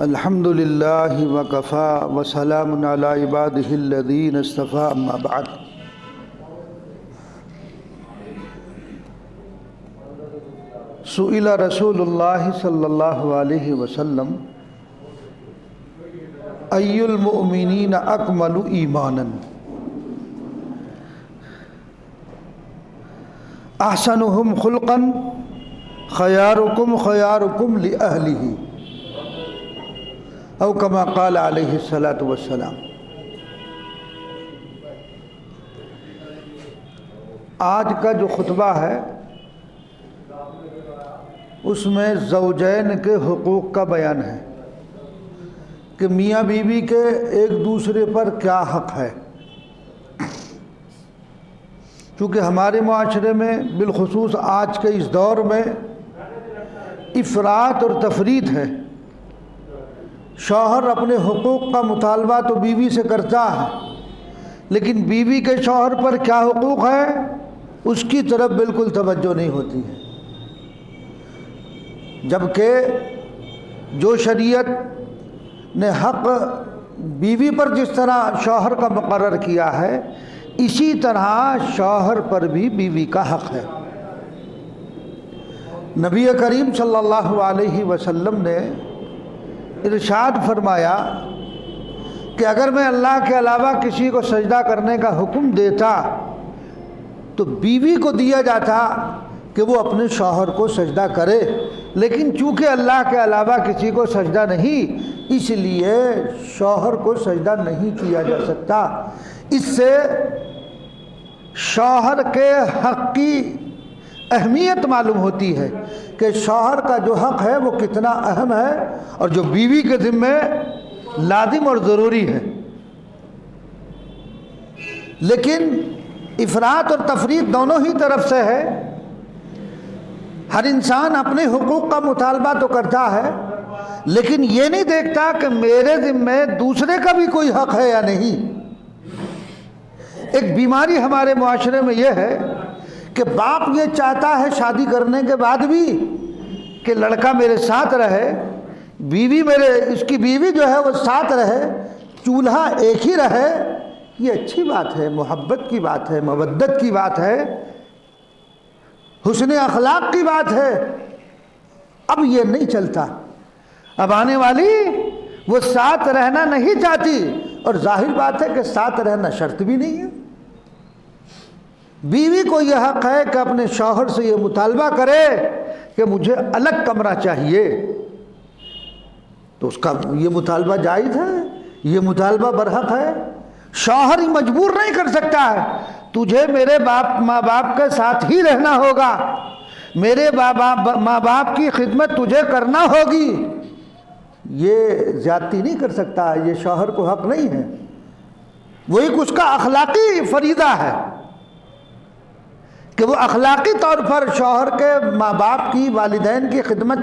الحمد للہ وکفا وسلام علی عبادہ الذین اصطفیٰ اما بعد۔ سئل رسول اللہ صلی اللہ علیہ وسلم ای المؤمنین اکمل ایمانا احسنهم خلقا خیارکم خیارکم لأہلہ او کما قال علیہ الصلاۃ والسلام۔ آج کا جو خطبہ ہے اس میں زوجین کے حقوق کا بیان ہے کہ میاں بیوی کے ایک دوسرے پر کیا حق ہے، چونکہ ہمارے معاشرے میں بالخصوص آج کے اس دور میں افراط اور تفریط ہے۔ شوہر اپنے حقوق کا مطالبہ تو بیوی سے کرتا ہے، لیکن بیوی کے شوہر پر کیا حقوق ہے اس کی طرف بالکل توجہ نہیں ہوتی ہے، جبکہ جو شریعت نے حق بیوی پر جس طرح شوہر کا مقرر کیا ہے، اسی طرح شوہر پر بھی بیوی کا حق ہے۔ نبی کریم صلی اللہ علیہ وسلم نے ارشاد فرمایا کہ اگر میں اللہ کے علاوہ کسی کو سجدہ کرنے کا حکم دیتا تو بیوی کو دیا جاتا کہ وہ اپنے شوہر کو سجدہ کرے، لیکن چونکہ اللہ کے علاوہ کسی کو سجدہ نہیں، اس لیے شوہر کو سجدہ نہیں کیا جا سکتا۔ اس سے شوہر کے حق کی اہمیت معلوم ہوتی ہے کہ شوہر کا جو حق ہے وہ کتنا اہم ہے اور جو بیوی کے ذمہ لازم اور ضروری ہے۔ لیکن افراط اور تفریط دونوں ہی طرف سے ہے۔ ہر انسان اپنے حقوق کا مطالبہ تو کرتا ہے، لیکن یہ نہیں دیکھتا کہ میرے ذمہ دوسرے کا بھی کوئی حق ہے یا نہیں۔ ایک بیماری ہمارے معاشرے میں یہ ہے کہ باپ یہ چاہتا ہے شادی کرنے کے بعد بھی کہ لڑکا میرے ساتھ رہے، اس کی بیوی جو ہے وہ ساتھ رہے، چولہا ایک ہی رہے۔ یہ اچھی بات ہے، محبت کی بات ہے، مودت کی بات ہے، حسن اخلاق کی بات ہے۔ اب یہ نہیں چلتا، اب آنے والی وہ ساتھ رہنا نہیں چاہتی، اور ظاہر بات ہے کہ ساتھ رہنا شرط بھی نہیں ہے۔ بیوی کو یہ حق ہے کہ اپنے شوہر سے یہ مطالبہ کرے کہ مجھے الگ کمرہ چاہیے، تو اس کا یہ مطالبہ جائز ہے، یہ مطالبہ برحق ہے۔ شوہر ہی مجبور نہیں کر سکتا ہے، تجھے میرے ماں باپ کے ساتھ ہی رہنا ہوگا، میرے ماں باپ کی خدمت تجھے کرنا ہوگی، یہ زیادتی نہیں کر سکتا ہے، یہ شوہر کو حق نہیں ہے۔ وہی اس کا اخلاقی فریضہ ہے کہ وہ اخلاقی طور پر شوہر کے ماں باپ کی، والدین کی خدمت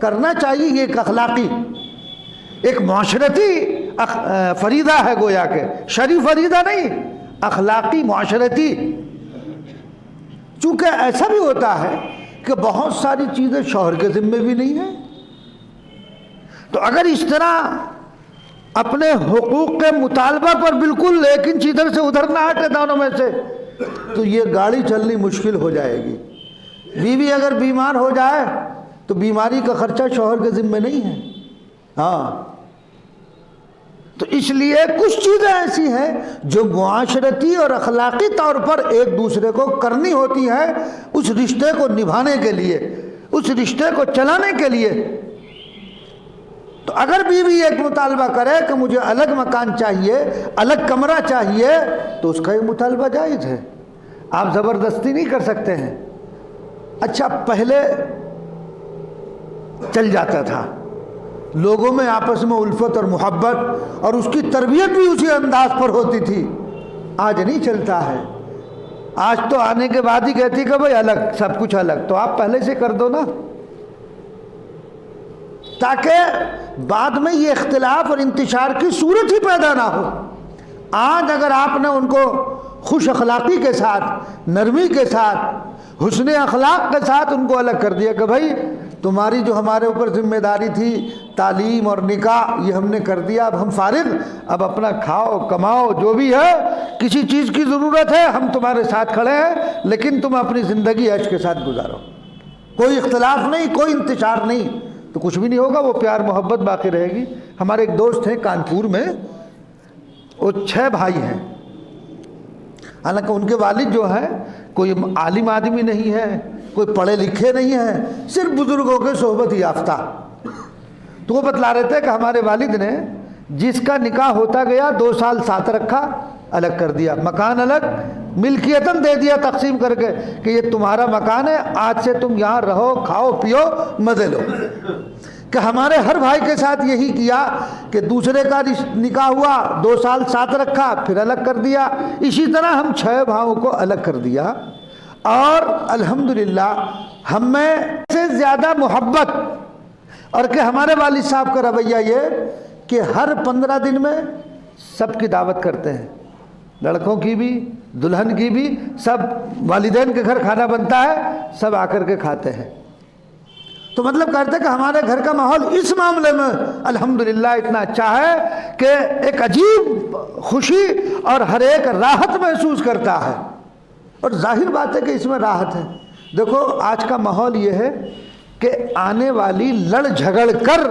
کرنا چاہیے۔ یہ ایک اخلاقی، ایک معاشرتی فریضہ ہے، گویا کہ شرعی فریضہ نہیں، اخلاقی معاشرتی۔ چونکہ ایسا بھی ہوتا ہے کہ بہت ساری چیزیں شوہر کے ذمے بھی نہیں ہیں، تو اگر اس طرح اپنے حقوق کے مطالبہ پر بالکل ایک انچ ادھر سے ادھر نہ ہٹے دونوں میں سے، تو یہ گاڑی چلنی مشکل ہو جائے گی۔ بیوی اگر بیمار ہو جائے تو بیماری کا خرچہ شوہر کے ذمہ نہیں ہے۔ تو اس لیے کچھ چیزیں ایسی ہیں جو معاشرتی اور اخلاقی طور پر ایک دوسرے کو کرنی ہوتی ہیں، اس رشتے کو نبھانے کے لیے، اس رشتے کو چلانے کے لیے۔ تو اگر بیوی ایک مطالبہ کرے کہ مجھے الگ مکان چاہیے، الگ کمرہ چاہیے، تو اس کا یہ مطالبہ جائز ہے، آپ زبردستی نہیں کر سکتے ہیں۔ اچھا، پہلے چل جاتا تھا، لوگوں میں آپس میں الفت اور محبت اور اس کی تربیت بھی اسی انداز پر ہوتی تھی۔ آج نہیں چلتا ہے، آج تو آنے کے بعد ہی کہتی کہ بھائی الگ، سب کچھ الگ، تو آپ پہلے سے کر دو نا، تاکہ بعد میں یہ اختلاف اور انتشار کی صورت ہی پیدا نہ ہو۔ آج اگر آپ نے ان کو خوش اخلاقی کے ساتھ، نرمی کے ساتھ، حسن اخلاق کے ساتھ ان کو الگ کر دیا کہ بھائی تمہاری جو ہمارے اوپر ذمہ داری تھی تعلیم اور نکاح یہ ہم نے کر دیا، اب ہم فارغ، اب اپنا کھاؤ کماؤ جو بھی ہے، کسی چیز کی ضرورت ہے ہم تمہارے ساتھ کھڑے ہیں، لیکن تم اپنی زندگی عیش کے ساتھ گزارو، کوئی اختلاف نہیں، کوئی انتشار نہیں، تو کچھ بھی نہیں ہوگا، وہ پیار محبت باقی رہے گی۔ ہمارے ایک دوست ہیں کانپور میں، وہ 6 بھائی ہیں، حالانکہ ان کے والد جو ہیں کوئی عالم آدمی نہیں ہے، کوئی پڑھے لکھے نہیں ہیں، صرف بزرگوں کے صحبت یافتہ۔ تو وہ بتلا رہے تھے کہ ہمارے والد نے جس کا نکاح ہوتا گیا 2 سال ساتھ رکھا، الگ کر دیا، مکان الگ، ملکیتاً دے دیا تقسیم کر کے کہ یہ تمہارا مکان ہے، آج سے تم یہاں رہو، کھاؤ پیو، مزے لو۔ کہ ہمارے ہر بھائی کے ساتھ یہی کیا کہ دوسرے کا نکاح ہوا، 2 سال ساتھ رکھا، پھر الگ کر دیا۔ اسی طرح ہم 6 بھائیوں کو الگ کر دیا، اور الحمدللہ ہم میں سے زیادہ محبت، اور کہ ہمارے والد صاحب کا رویہ یہ کہ ہر 15 دن میں سب کی دعوت کرتے ہیں، لڑکوں کی بھی دلہن کی بھی، سب والدین کے گھر کھانا بنتا ہے، سب آ کر کے کھاتے ہیں۔ تو مطلب کہتے ہیں کہ ہمارے گھر کا ماحول اس معاملے میں الحمدللہ اتنا اچھا ہے کہ ایک عجیب خوشی اور ہر ایک راحت محسوس کرتا ہے، اور ظاہر بات ہے کہ اس میں راحت ہے۔ دیکھو آج کا ماحول یہ ہے کہ آنے والی لڑ جھگڑ کر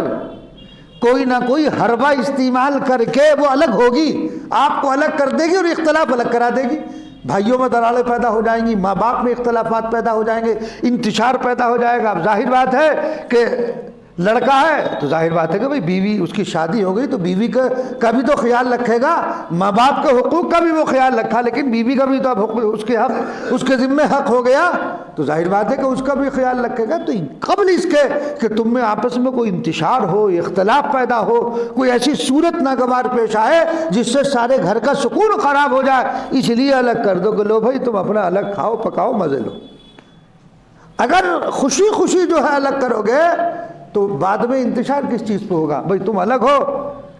کوئی نہ کوئی حربہ استعمال کر کے وہ الگ ہوگی، آپ کو الگ کر دے گی اور اختلاف الگ کرا دے گی، بھائیوں میں دراڑیں پیدا ہو جائیں گی، ماں باپ میں اختلافات پیدا ہو جائیں گے، انتشار پیدا ہو جائے گا۔ اب ظاہر بات ہے کہ لڑکا ہے تو ظاہر بات ہے کہ بھئی بیوی، اس کی شادی ہو گئی تو بیوی کا بھی تو خیال رکھے گا، ماں باپ کے حقوق کا بھی وہ خیال رکھا، لیکن بیوی کا بھی تو اب اس کے حق، اس کے ذمہ حق ہو گیا، تو ظاہر بات ہے کہ اس کا بھی خیال رکھے گا۔ تو قبل اس کے کہ تم میں آپس میں کوئی انتشار ہو، اختلاف پیدا ہو، کوئی ایسی صورت ناگوار پیش آئے جس سے سارے گھر کا سکون خراب ہو جائے، اس لیے الگ کر دو کہ لو بھائی تم اپنا الگ کھاؤ پکاؤ مزے لو۔ اگر خوشی خوشی جو ہے الگ کرو گے تو بعد میں انتشار کس چیز پہ ہوگا؟ بھئی تم الگ ہو،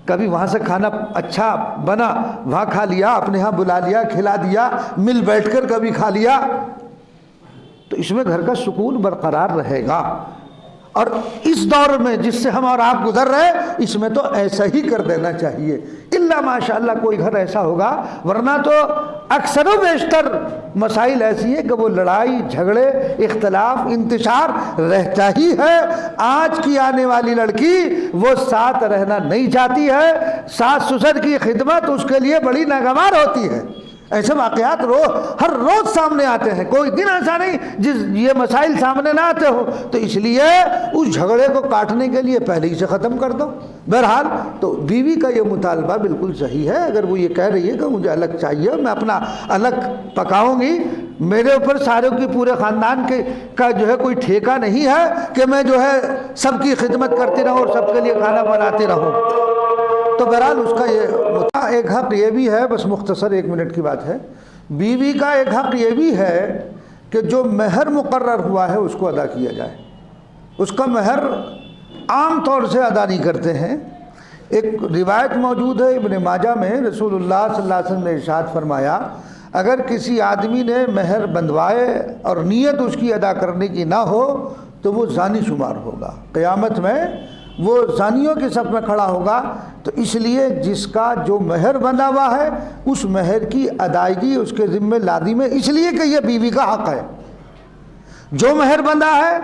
کبھی وہاں سے کھانا اچھا بنا وہاں کھا لیا، اپنے ہاں بلا لیا کھلا دیا، مل بیٹھ کر کبھی کھا لیا، تو اس میں گھر کا سکون برقرار رہے گا۔ اور اس دور میں جس سے ہم اور آپ گزر رہے اس میں تو ایسا ہی کر دینا چاہیے، الا ماشاءاللہ کوئی گھر ایسا ہوگا، ورنہ تو اکثر و بیشتر مسائل ایسی ہیں کہ وہ لڑائی جھگڑے اختلاف انتشار رہتا ہی ہے۔ آج کی آنے والی لڑکی وہ ساتھ رہنا نہیں چاہتی ہے، ساس سسر کی خدمت اس کے لیے بڑی ناگوار ہوتی ہے۔ ایسے واقعات ہر روز سامنے آتے ہیں، کوئی دن ایسا نہیں جس یہ مسائل سامنے نہ آتے ہو، تو اس لیے اس جھگڑے کو کاٹنے کے لیے پہلے ہی سے ختم کر دو۔ بہرحال تو بیوی کا یہ مطالبہ بالکل صحیح ہے، اگر وہ یہ کہہ رہی ہے کہ مجھے الگ چاہیے، میں اپنا الگ پکاؤں گی، میرے اوپر سارے کی پورے خاندان کا جو ہے کوئی ٹھیکہ نہیں ہے کہ میں جو ہے سب کی خدمت کرتی رہوں اور سب کے لیے کھانا بناتی رہوں، تو بہرحال اس کا یہ ایک حق یہ بھی ہے، بس مختصر 1 منٹ کی بات ہے، بیوی کا ایک حق یہ بھی ہے کہ جو مہر مقرر ہوا ہے اس کو ادا کیا جائے۔ اس کا مہر عام طور سے ادا نہیں کرتے ہیں۔ ایک روایت موجود ہے ابن ماجہ میں، رسول اللہ صلی اللہ علیہ وسلم نے ارشاد فرمایا اگر کسی آدمی نے مہر بندھوائے اور نیت اس کی ادا کرنے کی نہ ہو تو وہ زانی شمار ہوگا، قیامت میں وہ زانیوں کے صف میں کھڑا ہوگا۔ تو اس لیے جس کا جو مہر بندھا ہوا ہے اس مہر کی ادائیگی اس کے ذمہ لازم ہے، اس لیے کہ یہ بیوی کا حق ہے۔ جو مہر بندھا ہے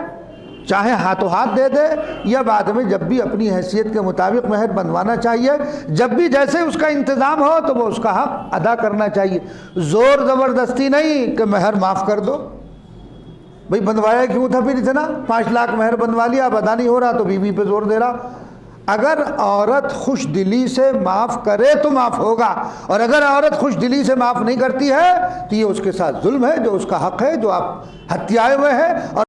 چاہے ہاتھوں ہاتھ دے دے یا بعد میں جب بھی اپنی حیثیت کے مطابق مہر بندھوانا چاہیے، جب بھی جیسے اس کا انتظام ہو تو وہ اس کا حق ادا کرنا چاہیے، زور زبردستی نہیں کہ مہر معاف کر دو۔ بھئی بندھوایا کیوں تھا پھر اتنا؟ 5 لاکھ مہر بندھوا لیا، اب ادا نہیں ہو رہا تو بیوی پہ زور دے رہا۔ اگر عورت خوش دلی سے معاف کرے تو معاف ہوگا، اور اگر عورت خوش دلی سے معاف نہیں کرتی ہے تو یہ اس کے ساتھ ظلم ہے، جو اس کا حق ہے، جو آپ ہتھیائے ہوئے ہیں۔ اور